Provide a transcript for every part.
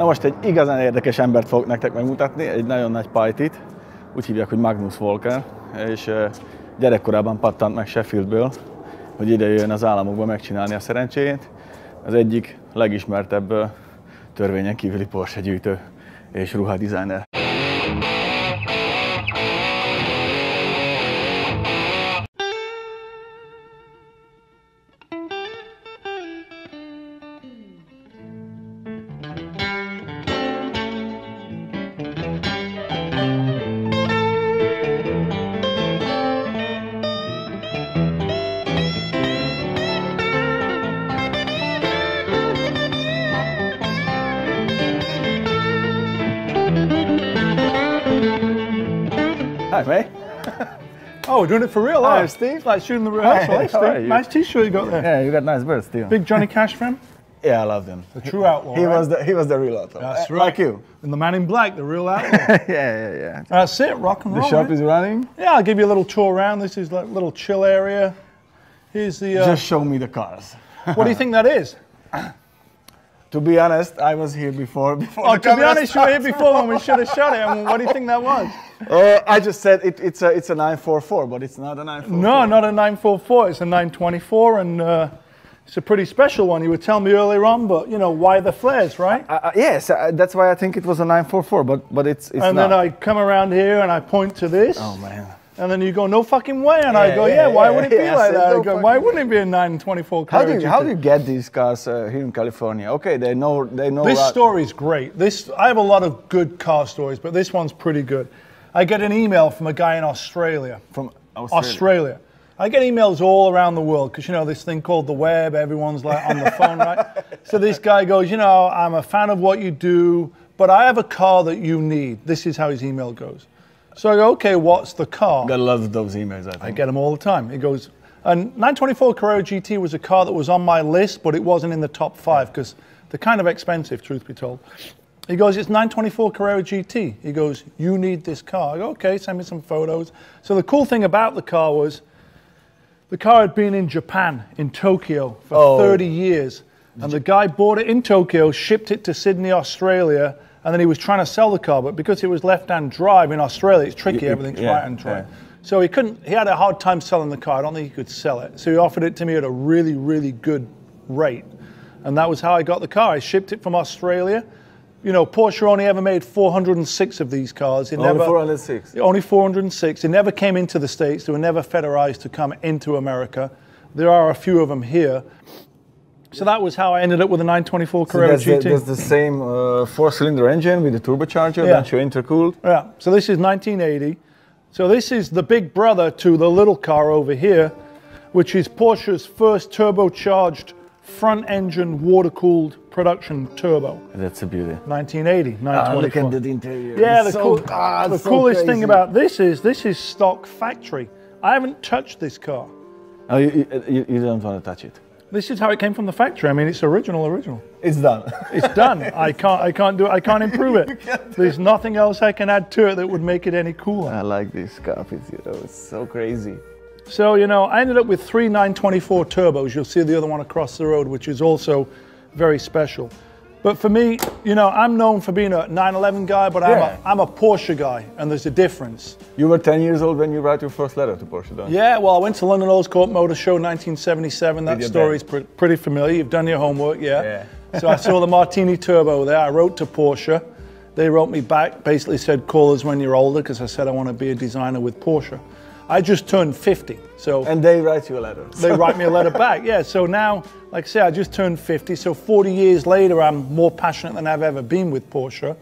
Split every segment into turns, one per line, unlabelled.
Na most egy igazán érdekes embert fogok nektek megmutatni, egy nagyon nagy pajtit, úgy hívják, hogy Magnus Walker, és gyerekkorában pattant meg Sheffieldből, hogy ide jöjjön az államokba megcsinálni a szerencséjét. Az egyik legismertebb törvényen kívüli Porsche gyűjtő és ruhadizájner. Hi, mate.
Oh, we're doing it for real,
Hi,
huh?
Steve.
It's like shooting the rehearsal,
Hey,
eh, Steve?
how are you?
Nice t-shirt you got there.
Yeah, you got nice birds too.
Big Johnny Cash fan?
Yeah, I loved him.
The true outlaw,
He
right?
was the real outlaw.
That's right.
Like you.
And the man in black, the real outlaw.
Yeah.
That's it, rock and
The
roll,
shop
right?
is running.
Yeah, I'll give you a little tour around. This is like a little chill area. Here's the...
Just show me the cars.
what do you think that is?
To be honest, I was here before
Oh,
the
to be
camera
honest, you were here before when we should have shot it. And what do you think that was?
I just said it's a 944, but it's not a 944.
No, not a 944. It's a 924, and it's a pretty special one. You were telling me earlier on, but you know, why the flares, right?
Yes, that's why I think it was a 944, but it's
and
not.
then I come around here and I point to this.
Oh man.
And then you go, no fucking way. And I go, why would it be like that? I go, why wouldn't it be a 924 Carrera
How do you get these cars here in California? Okay, they know.
This story's great. I have a lot of good car stories, but this one's pretty good. I get an email from a guy in Australia.
From
Australia. I get emails all around the world because, you know, this thing called the web, everyone's like on the phone, right? So this guy goes, you know, I'm a fan of what you do, but I have a car that you need. This is how his email goes. So I go, okay, what's the car?
Got a lot of those emails, I think.
I get them all the time. He goes, and 924 Carrera GT was a car that was on my list, but it wasn't in the top 5 because they're kind of expensive, truth be told. He goes, it's 924 Carrera GT. He goes, you need this car. I go, okay, send me some photos. So the cool thing about the car was the car had been in Japan, in Tokyo, for 30 years. And the guy bought it in Tokyo, shipped it to Sydney, Australia, and then he was trying to sell the car, but because it was left-hand drive in Australia, it's tricky, everything's right-hand drive. Yeah. So he had a hard time selling the car. I don't think he could sell it. So he offered it to me at a really, really good rate. And that was how I got the car. I shipped it from Australia. You know, Porsche only ever made 406 of these cars.
Only 406?
Only 406. It never came into the States. They were never federized to come into America. There are a few of them here. So that was how I ended up with a 924 Carrera GT.
That's the same 4-cylinder engine with the turbocharger, bunch of intercooled.
Yeah, so this is 1980. So this is the big brother to the little car over here, which is Porsche's first turbocharged front engine water-cooled production turbo.
That's a beauty.
1980, 924.
Look at the interior.
Yeah,
the
coolest thing about this is stock factory. I haven't touched this car.
Oh, you don't want to touch it?
This is how it came from the factory. I mean, it's original.
It's done.
It's done. I can't do it. I can't improve it. There's nothing else I can add to it that would make it any cooler.
I like this car. It's so crazy.
So, you know, I ended up with 3 924 turbos. You'll see the other one across the road, which is also very special. But for me, you know, I'm known for being a 911 guy, but I'm a Porsche guy, and there's a difference.
You were 10 years old when you wrote your first letter to Porsche, don't you?
Yeah, well, I went to London Olds Court Motor Show 1977. That story's pretty familiar. You've done your homework, yeah. So I saw the Martini Turbo there. I wrote to Porsche. They wrote me back, basically said, call us when you're older, because I said I want to be a designer with Porsche. I just turned 50, so...
And they write you a letter.
They write me a letter back, yeah. So now, like I say, I just turned 50, so 40 years later, I'm more passionate than I've ever been with Porsche.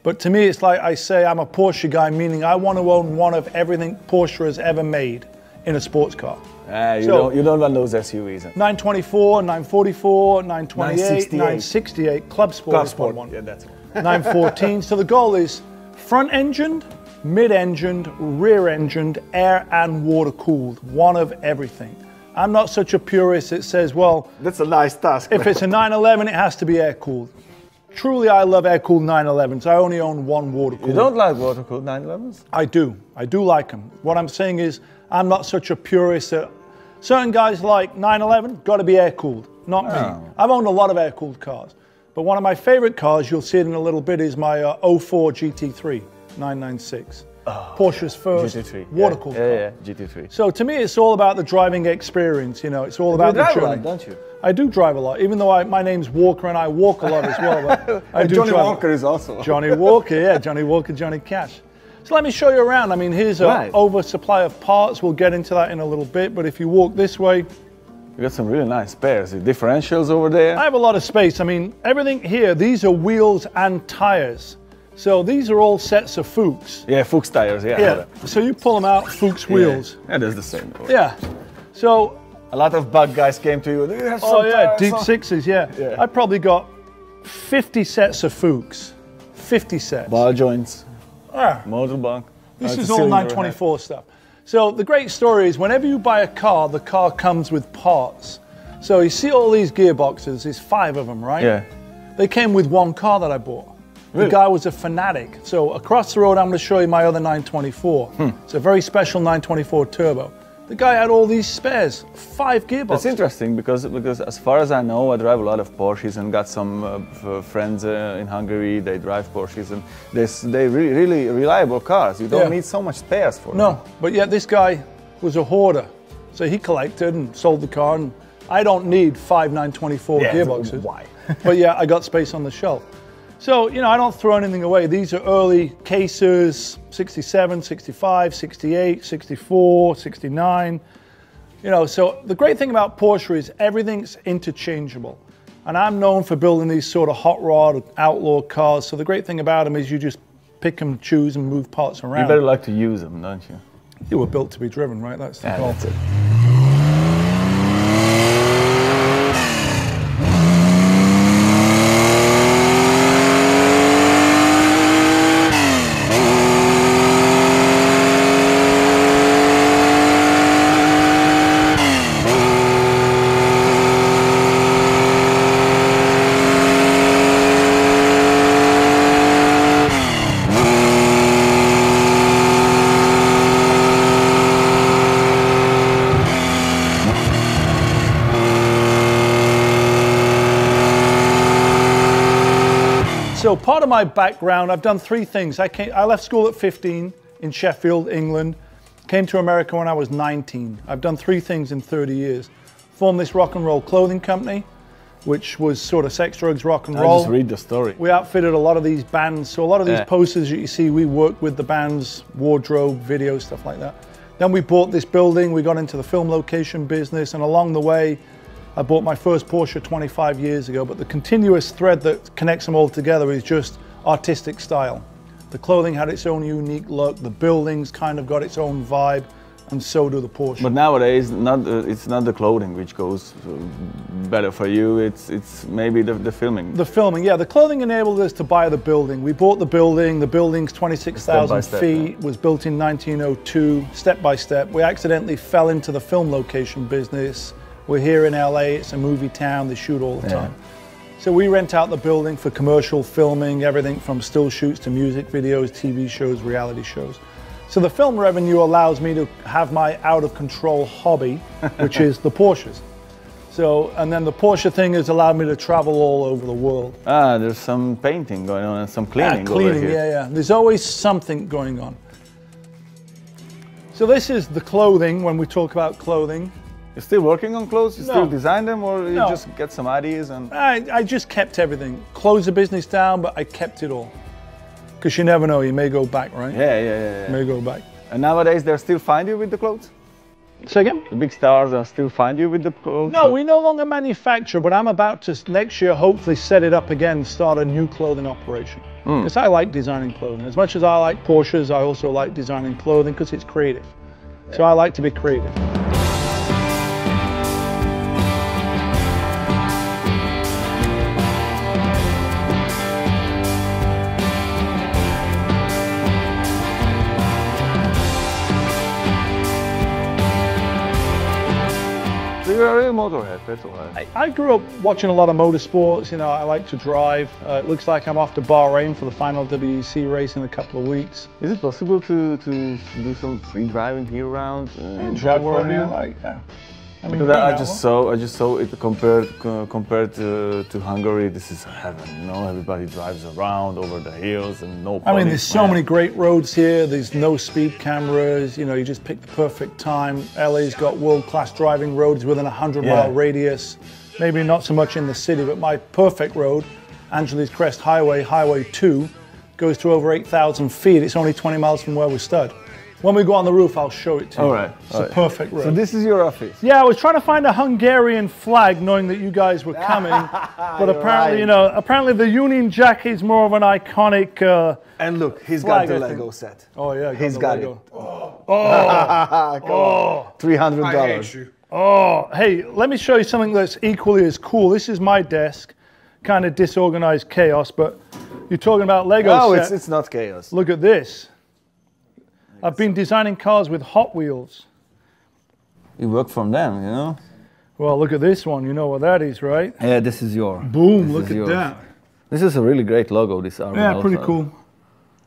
But to me, it's like I say, I'm a Porsche guy, meaning I want to own one of everything Porsche has ever made in a sports car.
You don't want those SUVs.
924, 944, 928, 968, Club Sport is one.
Yeah, that's one.
914, so the goal is front-engined, mid-engined, rear-engined, air and water-cooled, one of everything. I'm not such a purist that says, well...
That's a nice task.
If it's a 911, it has to be air-cooled. Truly, I love air-cooled 911s. I only own one water-cooled.
You don't like water-cooled 911s?
I do. I do like them. What I'm saying is, I'm not such a purist that... Certain guys like 911, got to be air-cooled. Not me. I've owned a lot of air-cooled cars. But one of my favorite cars, you'll see it in a little bit, is my 04 GT3 996. Porsche's first
GT3.
water-cooled car.
Yeah, GT3.
So to me, it's all about the driving experience. You know, it's all about the journey.
You drive a lot, don't you?
I do drive a lot, even though my name's Walker and I walk a lot as well. But I do
Johnny
drive.
Walker is also.
Johnny Walker, yeah, Johnny Walker, Johnny Cash. So let me show you around. I mean, here's an oversupply of parts. We'll get into that in a little bit. But if you walk this way,
You got some really nice spares. The differentials over there.
I have a lot of space. I mean, everything here, these are wheels and tires. So these are all sets of Fuchs.
Yeah, Fuchs tires, yeah.
Yeah, so you pull them out, Fuchs wheels.
Yeah, that's the same.
Yeah, so.
A lot of bug guys came to you. Do you have some tires?
Deep sixes, yeah. I probably got 50 sets of Fuchs. 50 sets.
Ball joints,
Ah,
motor bunk.
this is all 924 stuff. So the great story is whenever you buy a car, the car comes with parts. So you see all these gearboxes, there's 5 of them, right?
Yeah.
They came with one car that I bought.
Really?
The guy was a fanatic. So across the road, I'm going to show you my other 924. It's a very special 924 turbo. The guy had all these spares, 5 gearboxes.
That's interesting because as far as I know, I drive a lot of Porsches and got some friends in Hungary. They drive Porsches and they're really reliable cars. You don't need so much spares for them.
No, but yet this guy was a hoarder. So he collected and sold the car, and I don't need 5 924 gearboxes.
Why?
But yeah, I got space on the shelf. So, you know, I don't throw anything away. These are early cases, 67, 65, 68, 64, 69. You know, so the great thing about Porsche is everything's interchangeable. And I'm known for building these sort of hot rod, outlaw cars. So the great thing about them is you just pick and choose and move parts around.
You better like to use them, don't you?
You were built to be driven, right? That's the goal.
That's it.
So part of my background, I've done 3 things. I left school at 15 in Sheffield, England. Came to America when I was 19. I've done 3 things in 30 years. Formed this rock and roll clothing company, which was sort of sex, drugs, rock and roll.
Just read the story.
We outfitted a lot of these bands. So a lot of these posters that you see, we worked with the bands, wardrobe, video, stuff like that. Then we bought this building. We got into the film location business, and along the way, I bought my first Porsche 25 years ago, but the continuous thread that connects them all together is just artistic style. The clothing had its own unique look, the buildings kind of got its own vibe, and so do the Porsche.
But nowadays, it's not the clothing which goes better for you, it's maybe the filming.
The filming, yeah. The clothing enabled us to buy the building. We bought the building's 26,000 feet, was built in 1902, step by step. We accidentally fell into the film location business. We're here in LA, it's a movie town, they shoot all the time. So we rent out the building for commercial filming, everything from still shoots to music videos, TV shows, reality shows. So the film revenue allows me to have my out of control hobby, which is the Porsches. So, and then the Porsche thing has allowed me to travel all over the world.
Ah, there's some painting going on and some cleaning over here.
Yeah. There's always something going on. So this is the clothing, when we talk about clothing.
You're still working on clothes? You still design them, or you just get some ideas? And
I just kept everything. Closed the business down, but I kept it all. Because you never know, you may go back, right?
Yeah.
You may go back.
And nowadays they still find you with the clothes?
Say again?
The big stars are still find you with the clothes?
No, we no longer manufacture, but I'm about to next year hopefully set it up again, start a new clothing operation. Because I like designing clothing. As much as I like Porsches, I also like designing clothing because it's creative. So I like to be creative.
You're a real motorhead, that's all right.
I grew up watching a lot of motorsports. You know, I like to drive. It looks like I'm off to Bahrain for the final WEC race in a couple of weeks.
Is it possible to do some free driving here around?
Jaguar, yeah.
Because I just saw it compared to Hungary. This is heaven, you know. Everybody drives around over the hills and no.
I mean, there's so many great roads here. There's no speed cameras. You know, you just pick the perfect time. LA's got world-class driving roads within a 100-mile radius. Maybe not so much in the city, but my perfect road, Angeles Crest Highway, Highway 2, goes to over 8,000 feet. It's only 20 miles from where we stood. When we go on the roof, I'll show it to you.
All right.
It's a perfect road.
So this is your office?
Yeah, I was trying to find a Hungarian flag, knowing that you guys were coming. But apparently, you know, apparently the Union Jack is more of an iconic.
And look, he's
flag,
got the Lego set.
Oh yeah,
he's got it. $300.
I hate you.
Oh, hey, let me show you something that's equally as cool. This is my desk, kind of disorganized chaos, but you're talking about Lego set.
No, it's not chaos.
Look at this. I've been designing cars with Hot Wheels.
You work from them, you know?
Well, look at this one. You know what that is, right?
Yeah, this is yours.
Boom, look at that.
This is a really great logo, this armor.
Yeah, pretty cool.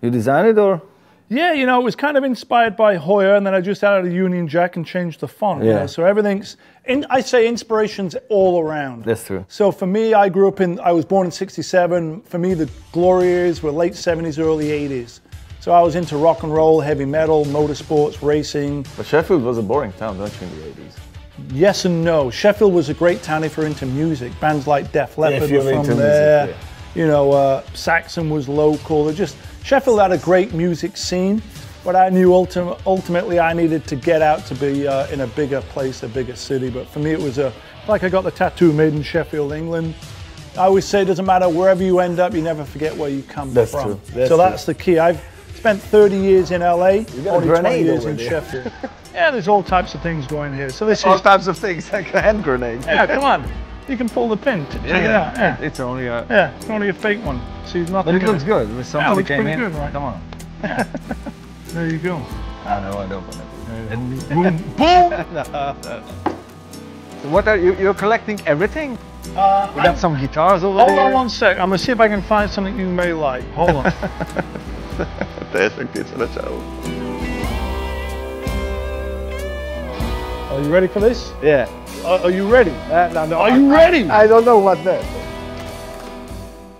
You designed it, or?
Yeah, you know, it was kind of inspired by Hoyer, and then I just added a Union Jack and changed the font.
Yeah.
You know? So everything's, I say inspiration's all around.
That's true.
So for me, I was born in '67. For me, the glory years were late '70s, early '80s. So I was into rock and roll, heavy metal, motorsports, racing.
But Sheffield was a boring town, don't you, in the 80s?
Yes and no. Sheffield was a great town if you're into music. Bands like Def Leppard were from there.
Music,
You know, Saxon was local. Sheffield had a great music scene, but I knew ultimately I needed to get out to be in a bigger place, a bigger city. But for me, it was like I got the tattoo made in Sheffield, England. I always say it doesn't matter wherever you end up, you never forget where you come
That's
from.
True.
That's the key. I've spent 30 years in LA, only 20 years in
there.
Sheffield. Yeah, there's all types of things going here. So this
All
is
types of things, like a hand grenade.
Yeah, come on. You can pull the pin. Check it out. Yeah.
It's only a.
Yeah, it's only a fake one. See, nothing.
But it looks good. With somebody
looks
came
pretty
in.
good, right?
Come on.
There you go.
I know. I don't want it.
Boom, boom.
So what are you? You're collecting everything? We got some guitars over
Hold
there.
on one sec. I'm gonna see if I can find something you may like. Hold on. Are you ready for this?
Yeah.
Are you ready?
No,
Are you ready?
I don't know what that.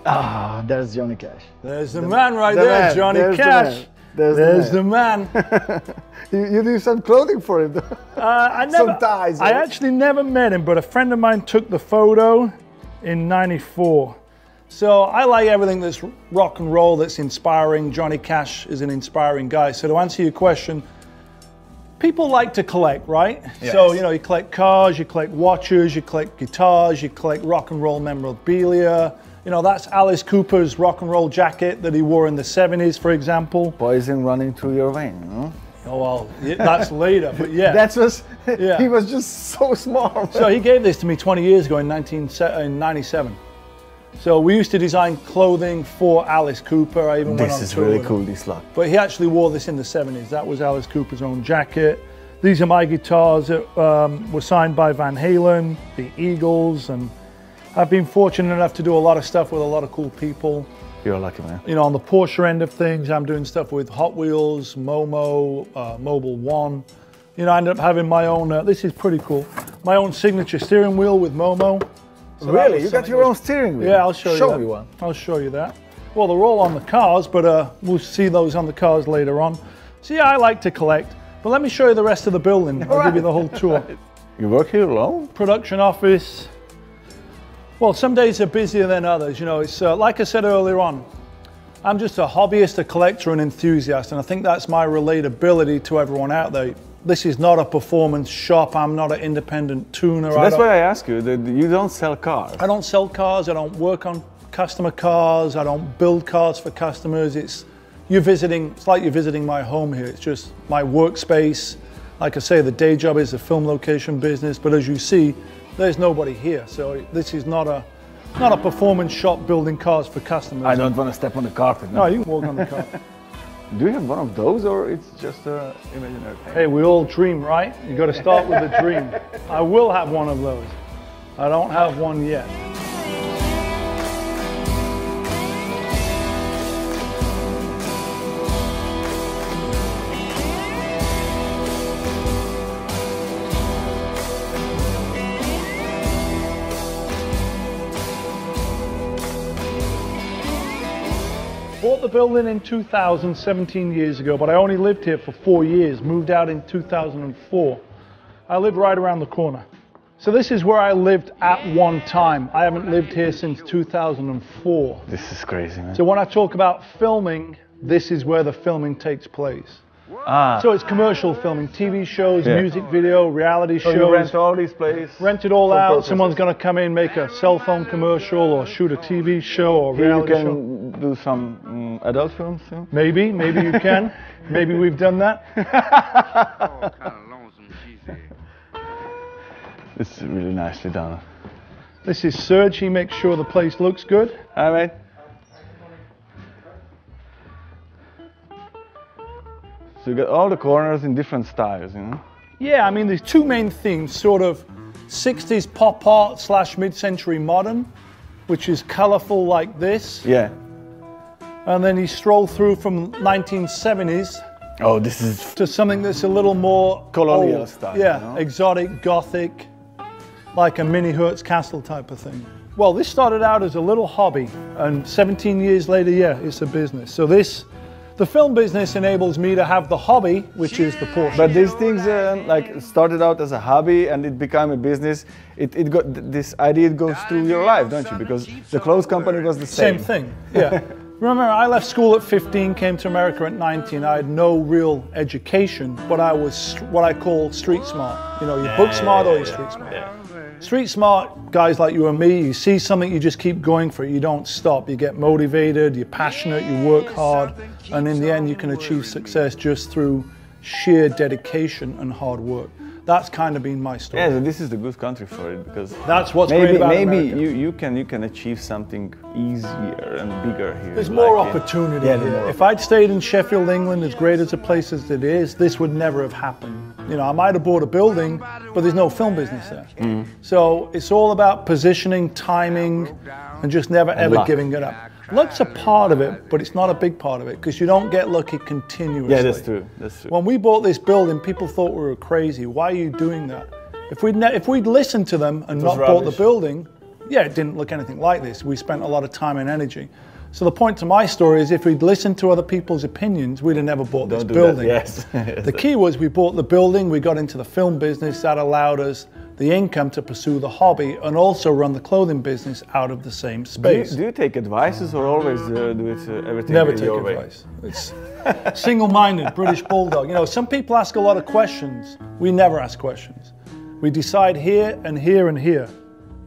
Ah, there's Johnny Cash.
There's the man right there, Johnny
There's
Cash. There's the man.
You do some clothing for him. Some ties.
I actually never met him, but a friend of mine took the photo in '94. So I like everything that's rock and roll, that's inspiring. Johnny Cash is an inspiring guy. So to answer your question, people like to collect, right?
Yes.
So, you know, you collect cars, you collect watches, you collect guitars, you collect rock and roll memorabilia. You know, that's Alice Cooper's rock and roll jacket that he wore in the '70s, for example.
Poison running through your vein, you know?
Oh, well, that's later, but yeah.
He was just so small.
So he gave this to me 20 years ago in 1997. So we used to design clothing for Alice Cooper. I even went on
This is
tour
really
with
cool,
him.
this lot.
But he actually wore this in the '70s. That was Alice Cooper's own jacket. These are my guitars that were signed by Van Halen, the Eagles, and I've been fortunate enough to do a lot of stuff with a lot of cool people.
You're a lucky man.
You know, on the Porsche end of things, I'm doing stuff with Hot Wheels, Momo, Mobile One. You know, I ended up having my own, this is pretty cool, my own signature steering wheel with Momo. So
really? You got your own steering wheel?
Yeah, I'll show you that.
Show me one.
I'll show you that. Well, they're all on the cars, but we'll see those on the cars later on. So yeah, I like to collect, but let me show you the rest of the building. I'll give you the whole tour.
You work here alone?
Production office. Well, some days are busier than others. You know, it's like I said earlier on, I'm just a hobbyist, a collector, an enthusiast, and I think that's my relatability to everyone out there. This is not a performance shop. I'm not an independent tuner.
So that's why I ask you, that you don't sell cars.
I don't sell cars. I don't work on customer cars. I don't build cars for customers. It's like you're visiting my home here. It's just my workspace. Like I say, the day job is a film location business, but as you see, there's nobody here. So this is not a performance shop building cars for customers.
I don't want to step on the carpet.
No, you can walk on the carpet.
Do you have one of those, or it's just an imaginary thing?
Hey, we all dream, right? You got to start with a dream. I will have one of those. I don't have one yet. Bought the building in 2000, 17 years ago, but I only lived here for 4 years, moved out in 2004. I live right around the corner. So this is where I lived at one time. I haven't lived here since 2004.
This is crazy, man.
So when I talk about filming, this is where the filming takes place. So it's commercial filming, TV shows, music video, reality shows.
You rent all these places?
Rent it all out. Someone's going to come in, make a cell phone commercial or shoot a TV show or reality show.
You can do some adult films too?
Maybe you can. Maybe we've done that.
This is really nicely done.
This is Serge. He makes sure the place looks good.
Hi, mate. So you got all the corners in different styles, you know?
Yeah, I mean, there's two main themes, sort of 60s pop art / mid-century modern, which is colorful like this.
Yeah.
And then you stroll through from 1970s.
Oh, this is
to something that's a little more
colonial
old.
style.
Yeah,
you know?
exotic, gothic, like a mini Hertz castle type of thing. Well, this started out as a little hobby, and 17 years later, yeah, it's a business. So the film business enables me to have the hobby, which is the Porsche.
But these things like started out as a hobby and it became a business. It got this idea. It goes through your life, don't you? Because the clothes company was the same.
Same thing. Yeah. Remember, I left school at 15, came to America at 19. I had no real education, but I was what I call street smart. You know, you're book smart or you're street smart. Street smart guys like you and me, you see something, you just keep going for it. You don't stop. You get motivated, you're passionate, you work hard, and in the end you can achieve success just through sheer dedication and hard work. That's kind of been my story.
Yeah, so this is the good country for it, because
that's what's great about America.
you can achieve something easier and bigger here.
There's more opportunity here. If I'd stayed in Sheffield, England, as great as a place as it is, this would never have happened. You know, I might have bought a building, but there's no film business there. So it's all about positioning, timing, and just never ever giving it up. Luck's a part of it, but it's not a big part of it, because you don't get lucky continuously.
Yeah, that's true. That's true.
When we bought this building, people thought we were crazy. Why are you doing that? If we'd listened to them and not bought the building, yeah, it didn't look anything like this. We spent a lot of time and energy. So the point to my story is, if we'd listened to other people's opinions, we'd have never bought this building.
Yes.
The key was we bought the building, we got into the film business. That allowed us the income to pursue the hobby and also run the clothing business out of the same space.
Do you take advices or always do it everything
Never take
your
advice. Way? It's single-minded, British bulldog. You know, some people ask a lot of questions. We never ask questions. We decide here and here and here.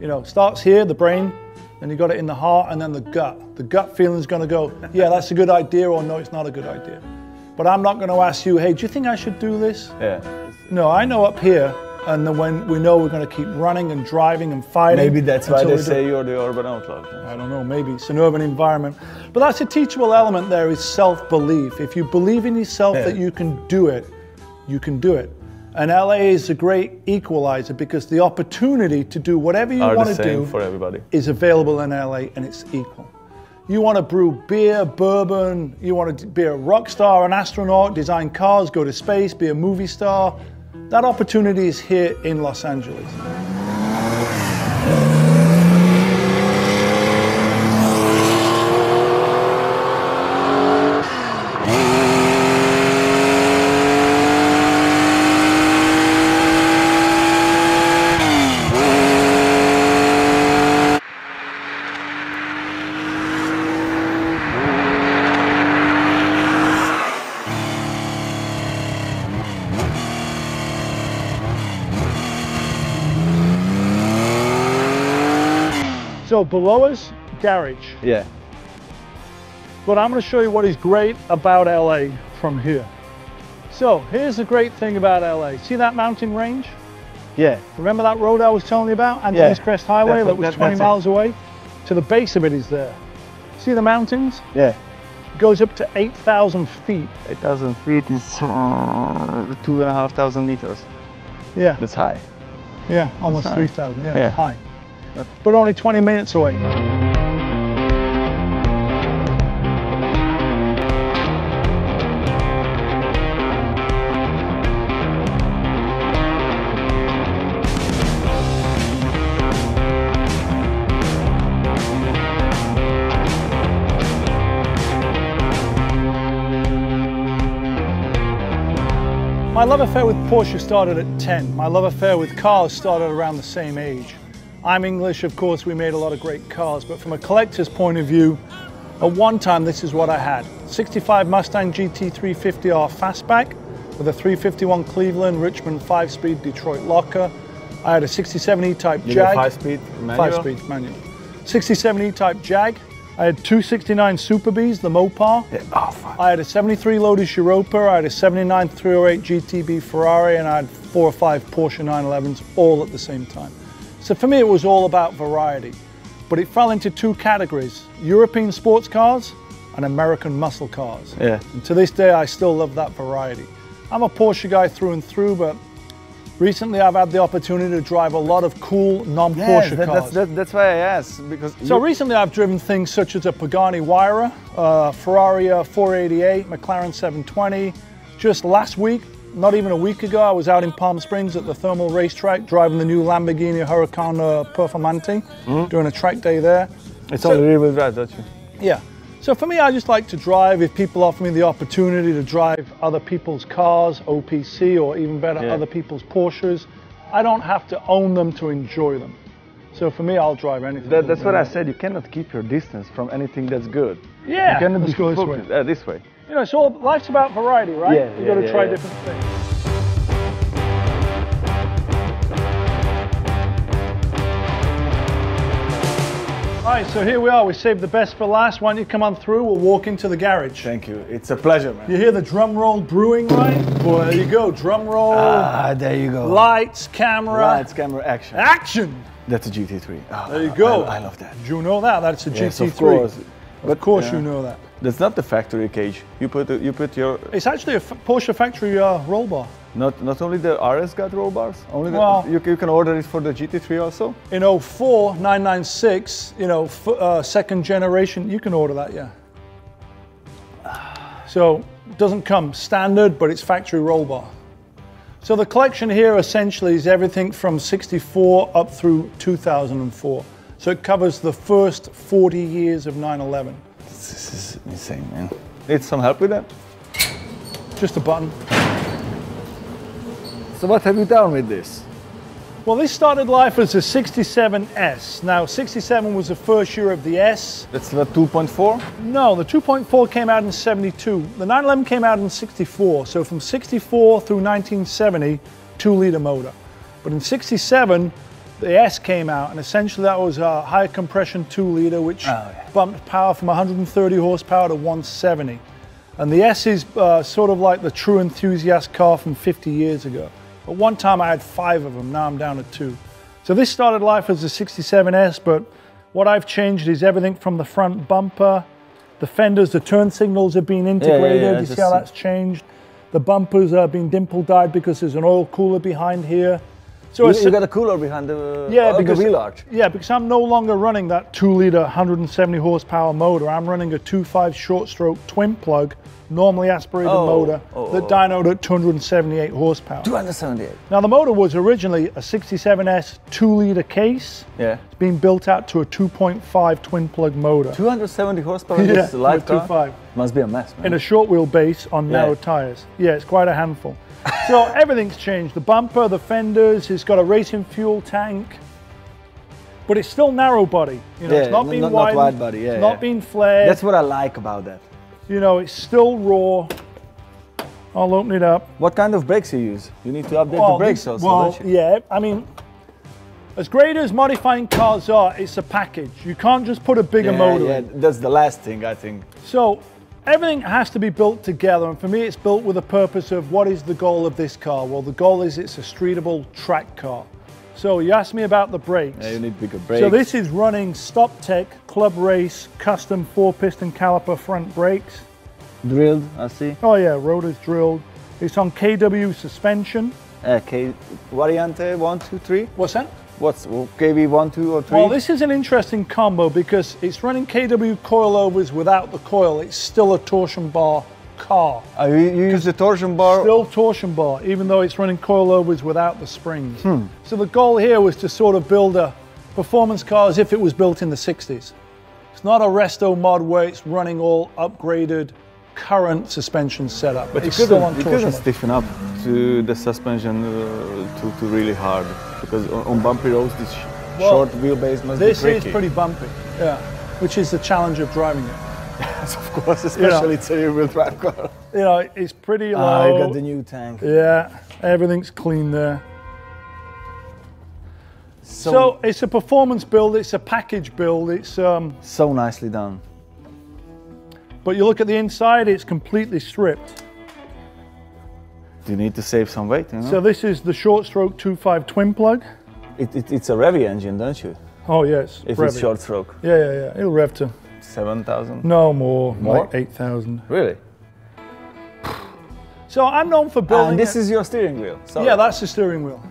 You know, starts here, the brain, then you got it in the heart, and then the gut. The gut feeling is going to go, yeah, that's a good idea, or no, it's not a good idea. But I'm not going to ask you, hey, do you think I should do this?
Yeah.
No, I know up here. And then when we know we're going to keep running and driving and fighting.
Maybe that's why they say you're the urban outlaw.
I don't know, maybe it's an urban environment. But that's a teachable element there, is self-belief. If you believe in yourself that you can do it, you can do it. And LA is a great equalizer, because the opportunity to do whatever you want to do
for everybody
is available in LA, and it's equal. You want to brew beer, bourbon, you want to be a rock star, an astronaut, design cars, go to space, be a movie star. That opportunity is here in Los Angeles. So below us, garage.
Yeah.
But I'm going to show you what is great about LA from here. So here's the great thing about LA. See that mountain range?
Yeah.
Remember that road I was telling you about? Anthony's Crest Highway that was 20 miles away? To the base of it is there. See the mountains?
Yeah.
It goes up to 8,000 feet.
8,000 feet is 2,500 meters.
Yeah.
That's high.
Yeah, almost 3,000. Yeah,
Yeah.
high. But only 20 minutes away. My love affair with Porsche started at 10. My love affair with cars started around the same age. I'm English, of course, we made a lot of great cars, but from a collector's point of view, at one time this is what I had. 65 Mustang GT 350R Fastback with a 351 Cleveland, Richmond 5-speed Detroit locker. I had a 67 E-Type Jag.
5-speed manual?
5-speed manual. 67 E-Type Jag. I had two 69 Super Bs, the Mopar.
Yeah. Oh, fuck.
I had a 73 Lotus Europa, I had a 79 308 GTB Ferrari, and I had 4 or 5 Porsche 911s all at the same time. So for me it was all about variety, but it fell into two categories: European sports cars and American muscle cars.
Yeah.
And to this day I still love that variety. I'm a Porsche guy through and through, but recently I've had the opportunity to drive a lot of cool non-Porsche cars.
That's why I asked, because...
So recently I've driven things such as a Pagani Huayra, Ferrari 488, McLaren 720. Just last week, not even a week ago, I was out in Palm Springs at the thermal racetrack driving the new Lamborghini Huracan Performante, doing a track day there.
It's only rear-wheel drive, don't you?
Yeah. So for me, I just like to drive. If people offer me the opportunity to drive other people's cars, OPC, or even better, other people's Porsches, I don't have to own them to enjoy them. So for me, I'll drive anything.
That's what I said. You cannot keep your distance from anything that's good.
Yeah.
You cannot
let's
be
go
focused. This way.
You know, it's all, life's about variety, right?
Yeah,
You've got to try different things. All right, so here we are. We saved the best for last. Why don't you come on through? We'll walk into the garage.
Thank you. It's a pleasure, man.
You hear the drum roll brewing, right? Boy, there you go. Drum roll.
Ah, there you go.
Lights, camera.
Lights, camera, action.
Action!
That's a GT3. Oh,
There you go.
I love that.
Did you know that? That's a
Yes,
GT3.
of course.
Of course you know that.
That's not the factory cage. You put your...
It's actually a Porsche factory roll bar.
Not only the RS got roll bars, only
Well,
you can order it for the GT3 also?
In 04, 996, you know, second generation, you can order that, yeah. So, it doesn't come standard, but it's factory roll bar. So the collection here essentially is everything from 64 up through 2004. So it covers the first 40 years of 911.
This is insane, man. Need some help with that?
Just a button.
So what have you done with this?
Well, this started life as a 67S. Now, 67 was the first year of the S.
That's the 2.4?
No, the 2.4 came out in 72. The 911 came out in 64. So from 64 through 1970, 2-liter motor. But in 67, the S came out, and essentially that was a high compression 2-liter, which bumped power from 130 horsepower to 170. And the S is sort of like the true enthusiast car from 50 years ago. At one time I had 5 of them, now I'm down to 2. So this started life as a 67S, but what I've changed is everything from the front bumper, the fenders, the turn signals have been integrated. You see how that's changed? The bumpers are being dimple dyed because there's an oil cooler behind here. So
you got a cooler behind the,
because,
the wheel arch.
Yeah, because I'm no longer running that 2-liter 170 horsepower motor. I'm running a 2.5 short stroke twin plug, normally aspirated motor that dynoed at 278 horsepower.
278.
Now the motor was originally a 67S 2-liter case.
Yeah.
It's been built out to a 2.5 twin plug motor.
270 horsepower in this light car?
2.5.
Must be a mess, man.
In a short wheelbase on narrow tires. Yeah, it's quite a handful. So everything's changed. The bumper, the fenders, it's got a racing fuel tank. But it's still narrow body. You know, it's not being widened,
not wide body. Yeah,
not being flared.
That's what I like about that.
You know, it's still raw. I'll open it up.
What kind of brakes you use? You need to update the brakes also, don't you?
Yeah, I mean, as great as modifying cars are, it's a package. You can't just put a bigger motor in.
That's the last thing, I think.
So everything has to be built together, and for me it's built with a purpose of what is the goal of this car? Well, the goal is it's a streetable track car. So you asked me about the brakes.
Yeah, you need bigger brakes.
So this is running Stop Tech Club Race custom 4-piston caliper front brakes.
Drilled, I see.
Oh yeah, rotor's drilled. It's on KW suspension.
Variante 1, 2, 3?
What's that?
What's KV 1, 2 or 3?
Well, this is an interesting combo because it's running KW coilovers without the coil. It's still a torsion bar car.
You use the torsion bar?
Still torsion bar, even though it's running coilovers without the springs. So the goal here was to sort of build a performance car as if it was built in the 60s. It's not a resto mod where it's running all upgraded current suspension setup.
But
it's
you
still on
couldn't
torsion.
stiffen up to the suspension to really hard, because on bumpy roads this short wheelbase must be
This
tricky.
is pretty bumpy, yeah, which is the challenge of driving it.
Yes, of course, especially it's a rear-wheel drive car.
You know, it's pretty low.
I got the new tank.
Yeah, everything's clean there. So it's a performance build, it's a package build, it's
so nicely done.
but you look at the inside, it's completely stripped.
You need to save some weight, you know?
So this is the short stroke 2.5 twin plug.
It's a Revy engine, don't you?
Oh yes,
If
Revy.
it's short stroke.
Yeah, it'll rev to
7,000?
no more,
More?
like 8,000.
Really?
So I'm known for building.
And this is your steering wheel? Sorry.
Yeah, that's the steering wheel.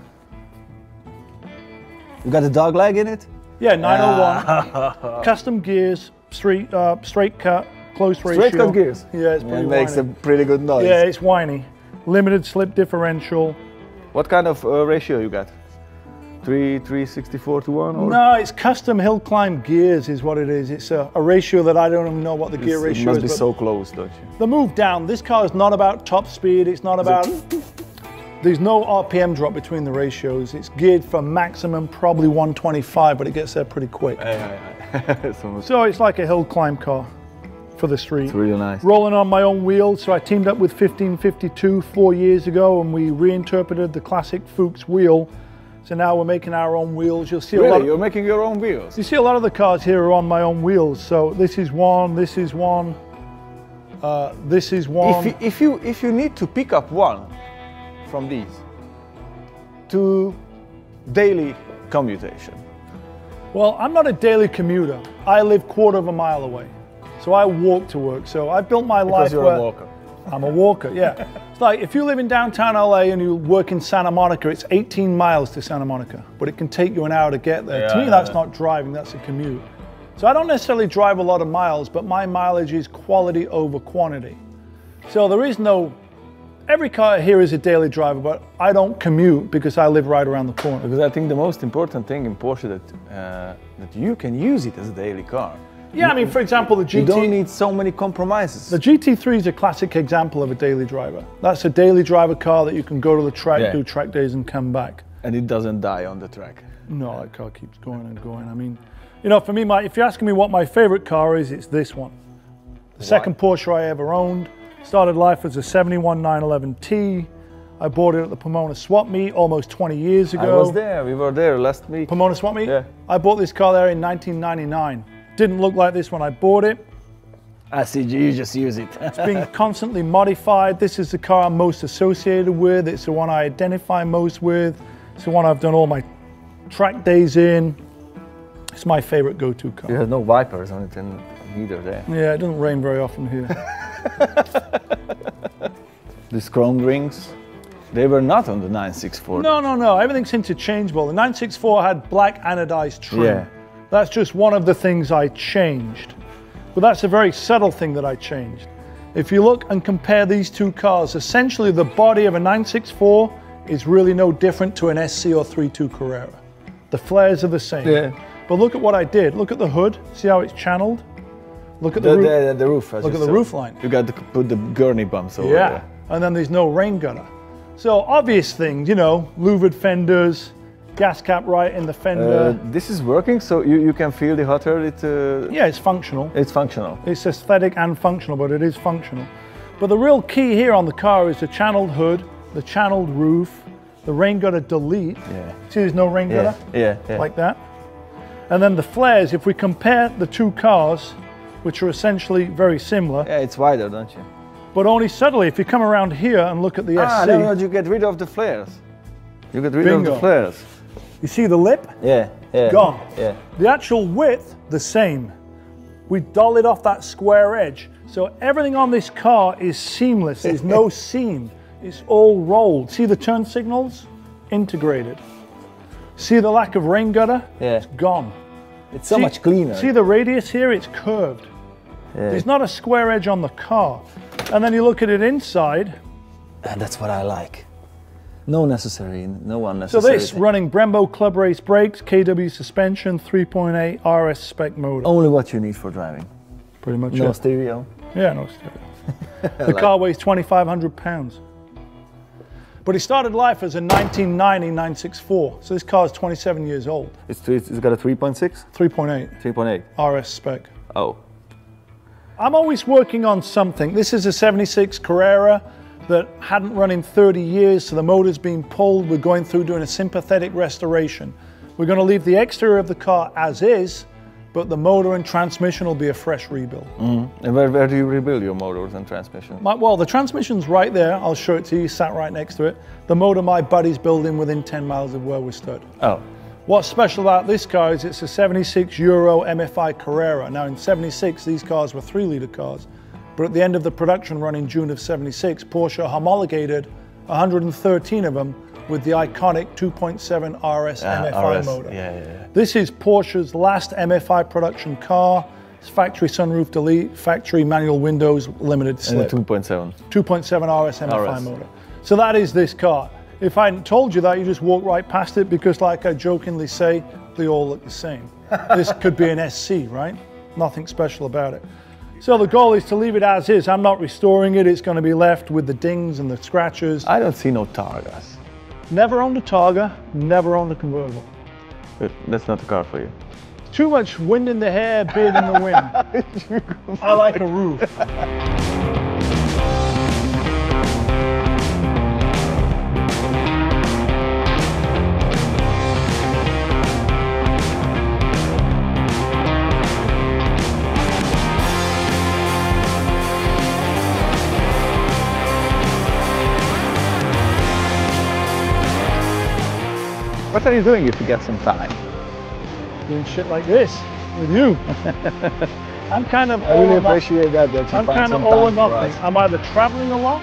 You got a dog leg in it?
Yeah, 901. Custom gears, straight cut, close ratio.
Straight cut gears?
Yeah, it's pretty
It makes a
whiny.
pretty good noise.
Yeah, it's whiny. Limited slip differential.
What kind of ratio you got? 364 to 1? Or?
No, it's custom hill climb gears is what it is. It's a ratio that I don't even know what the gear ratio
It must
is.
be
but
so close, don't you?
the move down, this car is not about top speed, it's not about... There's no RPM drop between the ratios. It's geared for maximum probably 125, but it gets there pretty quick. So it's like a hill climb car for the street.
It's really nice.
Rolling on my own wheels, so I teamed up with 1552 4 years ago and we reinterpreted the classic Fuchs wheel. So now we're making our own wheels. You'll see a lot
Really?
of,
You're making your own wheels?
you see a lot of the cars here are on my own wheels. So this is one, this is one, this is one.
If you need to pick up one from these to daily commutation.
Well, I'm not a daily commuter. I live quarter of a mile away. So I walk to work. So I built my life
Because you're
where
a walker.
I'm a walker, yeah. It's like if you live in downtown LA and you work in Santa Monica, it's 18 miles to Santa Monica, but it can take you an hour to get there. To me, that's not driving, that's a commute. So I don't necessarily drive a lot of miles, but my mileage is quality over quantity. So there is no, every car here is a daily driver, but I don't commute because I live right around the corner.
Because I think the most important thing in Porsche that you can use it as a daily car.
Yeah, I mean, for example, the GT...
You don't need so many compromises.
The GT3 is a classic example of a daily driver. That's a daily driver car that you can go to the track, do track days and come back.
And it doesn't die on the track.
No, that car keeps going and going. I mean, you know, for me, if you're asking me what my favorite car is, it's this one. The second Porsche I ever owned. Started life as a 71 911T. I bought it at the Pomona Swap Meet almost 20 years ago.
I was there, we were there last week.
Pomona Swap Meet?
Yeah.
I bought this car there in 1999. Didn't look like this when I bought it.
I see, you just use it.
It's been constantly modified. This is the car I'm most associated with. It's the one I identify most with. It's the one I've done all my track days in. It's my favorite go-to car.
It has no wipers on it and neither there.
Yeah, it doesn't rain very often here.
These chrome rings, they were not on the 964.
No. Everything's interchangeable. The 964 had black anodized trim.
Yeah.
That's just one of the things I changed. But that's a very subtle thing that I changed. If you look and compare these two cars, essentially the body of a 964 is really no different to an SC or 3.2 Carrera. The flares are the same.
Yeah.
But look at what I did. Look at the hood. See how it's channeled? Look at the roof.
The roof.
Look at the roof line.
You got to put the gurney bumps over
Yeah.
there.
And then there's no rain gutter. So obvious things, you know, louvered fenders, gas cap right in the fender.
This is working, so you can feel the hot air.
Yeah, it's functional.
It's functional.
It's aesthetic and functional, but it is functional. But the real key here on the car is the channeled hood, the channeled roof, the rain gutter delete.
Yeah.
See, there's no rain gutter?
Yeah.
Like that. And then the flares, if we compare the two cars, which are essentially very similar,
Yeah, it's wider, don't you?
but only subtly, if you come around here and look at the SC,
No, you get rid of the flares. You get rid of
Bingo.
the flares.
you see the lip?
Yeah.
Gone.
Yeah.
The actual width, the same. We dollied off that square edge. So everything on this car is seamless. There's no seam. It's all rolled. See the turn signals? Integrated. See the lack of rain gutter?
Yeah.
It's gone.
It's so
See-
much cleaner.
See the radius here? It's curved. There's not a square edge on the car. And then you look at it inside.
And that's what I like. No one
So
necessary.
this running Brembo Club Race brakes, KW suspension, 3.8 RS spec motor.
Only what you need for driving.
Pretty much
No
it.
stereo.
Yeah, no stereo. The car weighs 2,500 pounds. But it started life as a 1990 964. So this car is 27 years old.
It's got a 3.6?
3.8.
3.8.
RS spec.
Oh.
I'm always working on something. This is a 76 Carrera that hadn't run in 30 years, so the motor's being pulled. We're going through doing a sympathetic restoration. We're going to leave the exterior of the car as is, but the motor and transmission will be a fresh rebuild.
And where do you rebuild your motors and transmission?
Well, the transmission's right there. I'll show it to you, sat right next to it. The motor my buddy's building within 10 miles of where we stood.
Oh.
What's special about this car is it's a 76 Euro MFI Carrera. Now in 76, these cars were 3-litre cars. But at the end of the production run in June of 76, Porsche homologated 113 of them with the iconic 2.7 RS MFI motor.
Yeah.
This is Porsche's last MFI production car. It's factory sunroof delete, factory manual windows, limited slip.
And the 2.7.
2.7 RS MFI motor. So that is this car. If I hadn't told you that, you just walk right past it because, like I jokingly say, they all look the same. This could be an SC, right? Nothing special about it. So the goal is to leave it as is. I'm not restoring it. It's going to be left with the dings and the scratches.
I don't see no Targas.
Never owned a Targa, never owned a convertible.
But that's not the car for you.
Too much wind in the hair, beard in the wind. I like a roof.
What are you doing if you get some time?
Doing shit like this with you. I'm kind of
I really appreciate that you
I'm
find
kind
some
of all or
time for
nothing.
us.
I'm either traveling a lot.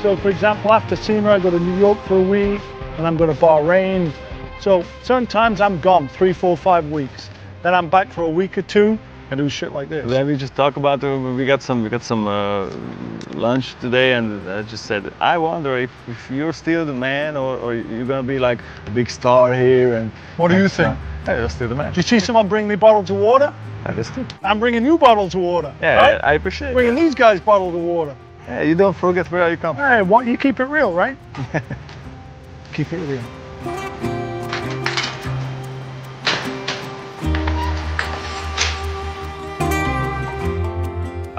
So for example, after SEMA, I go to New York for a week and I'm going to Bahrain. So certain times I'm gone 3, 4, 5 weeks. Then I'm back for a week or two and do shit like this.
Then we just talk about we got some lunch today, and I just said I wonder if you're still the man or you're gonna be like a big star here. And
What do you think?
Yeah, you're still the man.
Did you see someone bring me bottles of water?
That is true.
I'm bringing you bottles of water.
Yeah,
right?
I appreciate it.
Bringing these guys bottles of water.
Yeah, you don't forget where you come from.
Hey, what, you keep it real, right? Keep it real.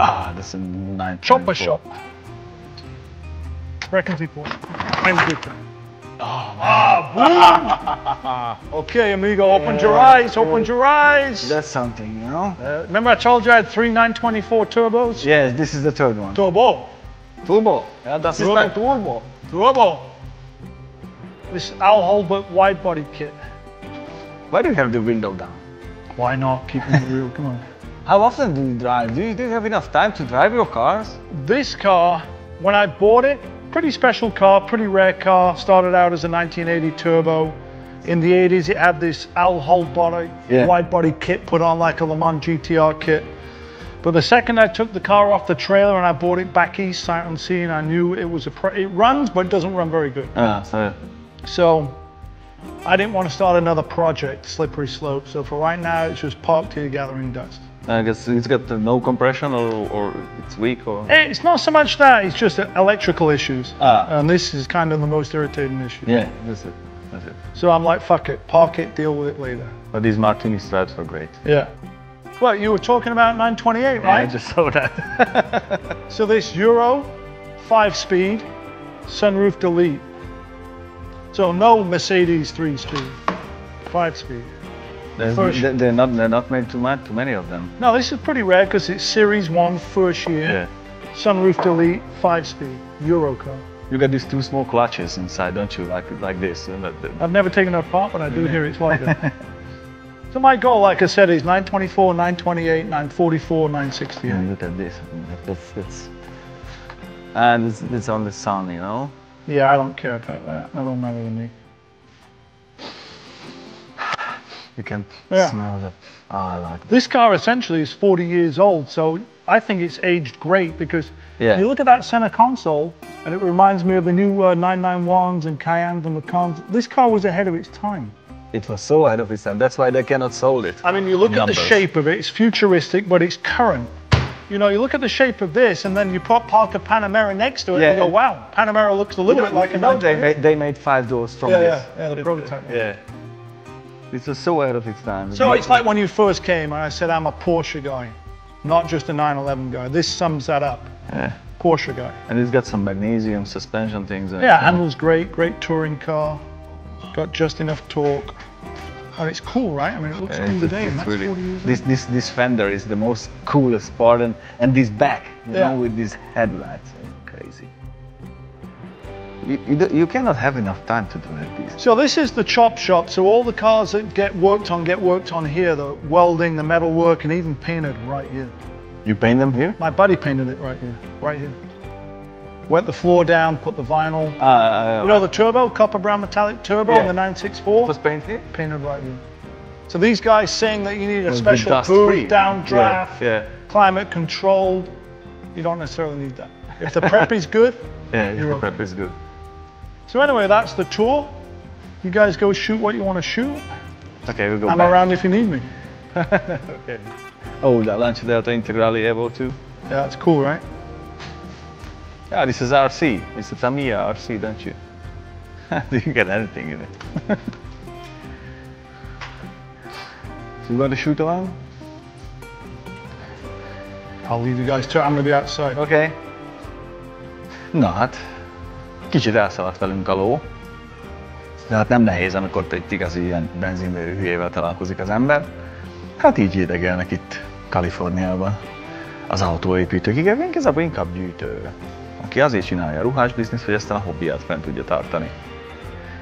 Ah, that's a 9.
Chopper shop. Reckons report. I'm good. Okay, amigo, open your eyes, open your eyes.
That's something, you know?
Remember I told you I had 3 924 turbos?
Yes, this is the third one.
Turbo.
Turbo. Yeah, that's like turbo.
Turbo. This Al Holbert wide body kit.
Why do you have the window down?
Why not? Keeping it real, come on.
How often do you drive? Do you have enough time to drive your cars?
This car, when I bought it, pretty special car, pretty rare car. Started out as a 1980 turbo. In the 80s, it had this Al Holbert wide body kit put on like a Le Mans GTR kit. But the second I took the car off the trailer and I bought it back east, sight unseen, I knew it was it runs, but it doesn't run very good. So I didn't want to start another project, slippery slope. So for right now, it's just parked here gathering dust.
I guess it's got no compression or it's weak or...
It's not so much that, it's just electrical issues. And this is kind of the most irritating issue.
Yeah, that's it. That's it.
So I'm like, fuck it, park it, deal with it later.
But these Martini straps are great.
Yeah. Well, you were talking about 928, right?
Yeah, I just saw that.
So this Euro 5-speed sunroof delete. So no Mercedes 3-speed, 5-speed.
They're not made too many of them.
No, this is pretty rare because it's Series 1 first year.
Yeah.
Sunroof delete, 5-speed, Euro car.
You got these 2 small clutches inside, don't you? Like this.
I've never taken it apart, but I do hear it's like that. So my goal, like I said, is 924, 928, 944, 968.
And look at this. And it's on the sun, you know?
Yeah, I don't care about that. That don't matter to me.
You can smell the... Oh, I like it.
This car essentially is 40 years old, so I think it's aged great because you look at that center console and it reminds me of the new 991s and Cayennes and Macans. This car was ahead of its time.
It was so ahead of its time. That's why they cannot sold it.
I mean, you look at the shape of it, it's futuristic, but it's current. you know, you look at the shape of this, and then you park a Panamera next to it, and you go, wow, Panamera looks a little bit like a 928.
They made 5 doors from this.
Yeah, the prototype.
Yeah. This was so ahead of its time.
So it's like when you first came, and I said I'm a Porsche guy, not just a 911 guy. This sums that up.
Yeah.
Porsche guy.
And it's got some magnesium suspension things.
Yeah, handles great touring car. Got just enough torque. And it's cool, right? I mean, it looks cool today, and that's
really,
40 years old.
this fender is the most coolest part, and this back, you know, with these headlights, crazy. You cannot have enough time to do that.
So this is the chop shop. So all the cars that get worked on here. The welding, the metal work, and even painted right here.
You paint them here?
My buddy painted it right here. Wet the floor down, put the vinyl. You know the turbo, copper brown metallic turbo on the 964?
Was painted?
Painted right here. So these guys saying that you need a special boost, downdraft, climate controlled, you don't necessarily need that. If the prep is good,
the prep is good.
So anyway, that's the tour. You guys go shoot what you want to shoot.
Okay, we'll go
I'm
back.
around if you need me.
Okay. Oh, that Lancia Delta Integrale Evo 2.
Yeah, that's cool, right?
Yeah, this is RC. It's a Tamiya RC, don't you? You get anything in it. So you want to shoot around?
I'll leave you guys to it. I'm going to be outside.
Okay. Na hát, kicsit elszaladt velünk a ló. De hát nem nehéz, amikor egy igazi ilyen benzinvérű hülyével találkozik az ember. Hát így idegelnek itt Kaliforniában az autóépítők. Igazából inkább gyűjtő, aki azért csinálja a ruhás bizniszt, hogy aztán a hobbiát fent tudja tartani.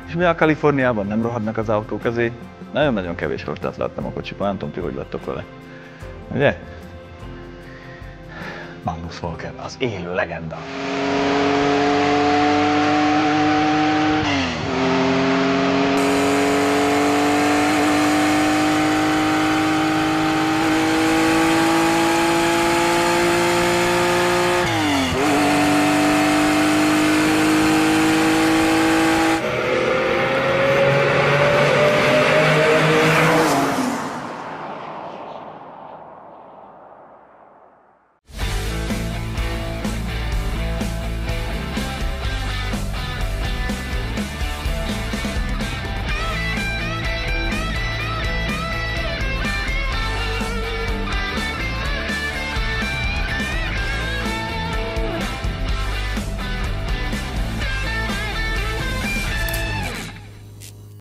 És mivel Kaliforniában nem rohadnak az autók azért, nagyon-nagyon kevés rostát láttam a kocsiban, nem tudom ti, hogy lettok vele. Ugye? Magnus Walker, az élő legenda.